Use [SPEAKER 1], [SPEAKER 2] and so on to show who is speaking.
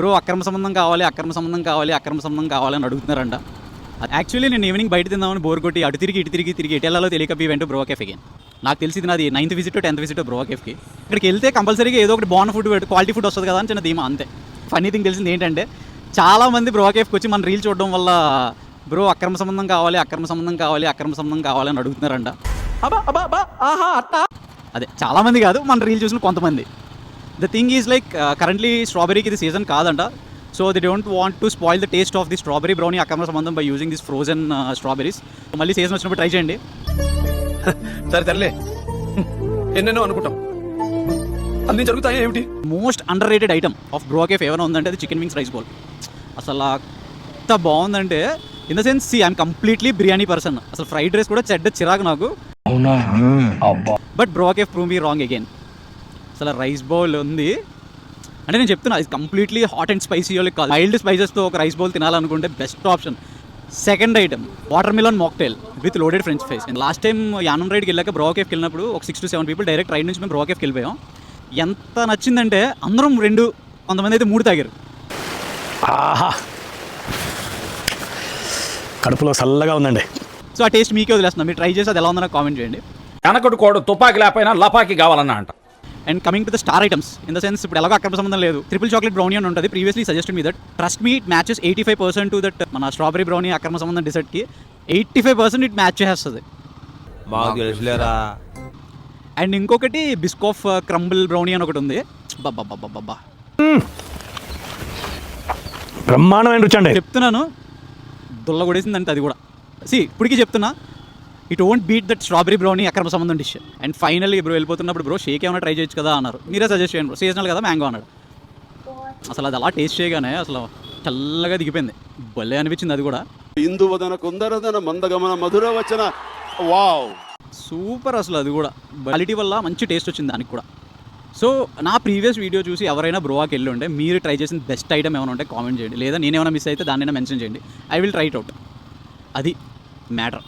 [SPEAKER 1] Bro అక్రమ సంబంధం కావాలి అని అడుగుతున్నారంట. యాక్చువల్లీ నేను ఈవినింగ్ బయట తిందామని బోర్ కొట్టి అటు తిరిగి ఎటు వెళ్ళాలో తెలియక వెంట బ్రో కేఫ్ అగైన్. నాకు తెలిసింది నాది 9th visit 10th visit bro కేఫ్కి. ఇక్కడికి వెళ్తే కంపల్సరీగా ఏదో ఒకటి బాగున్న ఫుడ్ క్వాలిటీ ఫుడ్ వస్తుంది కదా అని చిన్న ధీమా అంతే. ఫన్నీ థింగ్ తెలిసింది ఏంటంటే చాలామంది బ్రో కేఫ్కి వచ్చి మన రీల్ చూడడం వల్ల బ్రో అక్రమ సంబంధం కావాలి అని అడుగుతున్నారంట. అదే చాలామంది కాదు, మన రీల్ చూసిన కొంతమంది. The thing is like currently స్ట్రాబెరీకి ఇది సీజన్ కాదంట. So they don't want to spoil the taste of the strawberry brownie అక్రమ సంబంధం by using this frozen strawberries. మళ్ళీ సీజన్ వచ్చినప్పుడు ట్రై చేయండి.
[SPEAKER 2] సరే ఎన్నెన్నో అనుకుంటాం, అన్ని జరుగుతాయి ఏమిటి.
[SPEAKER 1] Most underrated item of Bro Cafe ఏమైనా ఉందంటే అది చికెన్ వింగ్స్ రైస్ బౌల్. అసలు ఎంత బాగుందంటే in the sense I'm completely biryani person. అసలు ఫ్రైడ్ రైస్ కూడా చెడ్డ చిరాకు నాకు. But Bro Cafe prove me wrong again. అసలు రైస్ బౌల్ ఉంది అంటే నేను చెప్తున్నా ఇది కంప్లీట్లీ హాట్ అండ్ స్పైసీ కాదు. మైల్డ్ స్పైసెస్తో ఒక రైస్ బౌల్ తినాలనుకుంటే best option. Second item watermelon mocktail with loaded french fries. Last time Yanam రైడ్కి వెళ్ళాక బ్రో కేఫ్కి వెళ్ళినప్పుడు ఒక 6 to 7 పీపుల్ డైరెక్ట్ రైడ్ నుంచి మేము బ్రో కేఫ్కి వెళ్ళిపోయాం. ఎంత నచ్చిందంటే అందరం 2, కొంతమంది అయితే 3 తాగారు.
[SPEAKER 3] కడుపులో చల్లగా ఉందండి.
[SPEAKER 1] సో ఆ టేస్ట్ మీకే వదిలేస్తున్నా, మీరు ట్రై చేసి అది ఎలా ఉందో నాకు కామెంట్ చేయండి.
[SPEAKER 4] వెనకటి కోడు తుపాకి లేకపోయినా లపాకి కావాలన్నా అంట.
[SPEAKER 1] And coming to the star items in the sense ఇప్పుడు ఎలాగో అక్రమ సంబంధం లేదు, ట్రిపుల్ చాక్లెట్ బ్రౌనీ అని ఉంటుంది. Previously suggested me that. Trust me it matches 85% to that మన స్ట్రాబెరీ బ్రౌనీ అక్రమ సంబంధం డిసర్ట్కి 85% ఇట్ మ్యాచ్ చేస్తుంది. అండ్ ఇంకొకటి బిస్కాఫ్ క్రంబుల్ బ్రౌనీ అని ఒకటి ఉంది. బాబా
[SPEAKER 3] బ్రహ్మాండమైన రుచి అండి,
[SPEAKER 1] చెప్తున్నాను. దుల్ల కొడేసిందంటే అది కూడా ఇప్పటికీ చెప్తున్నా, it won't beat that strawberry brownie అక్రమ సంబంధం డిష్. అండ్ ఫైనల్లీ బ్రో వెళ్ళిపోతున్నప్పుడు బ్రో షేక్ ఏమైనా ట్రై చేయొచ్చు కదా అన్నారు. మీరే సజెస్ట్ చేయండి బ్రో, సీజనల్ కదా మ్యాంగో అన్నాడు. అసలు అది అలా టేస్ట్ చేయగానే అసలు చల్లగా దిగిపోయింది, భలే అనిపించింది. అది కూడా
[SPEAKER 5] ఇందువదన కుందరదన మందగమన మధుర వచన వావ్
[SPEAKER 1] సూపర్. అసలు అది కూడా క్వాలిటీ వల్ల మంచి టేస్ట్ వచ్చింది దానికి కూడా. సో నా ప్రీవియస్ వీడియో చూసి ఎవరైనా బ్రోవాకి వెళ్ళి ఉంటే మీరు ట్రై చేసిన బెస్ట్ ఐటమ్ ఏమైనా ఉంటే కామెంట్ చేయండి, లేదా నేనేమైనా మిస్ అయితే దాన్నైనా మెన్షన్ చేయండి. I will try it out. అది మ్యాటర్.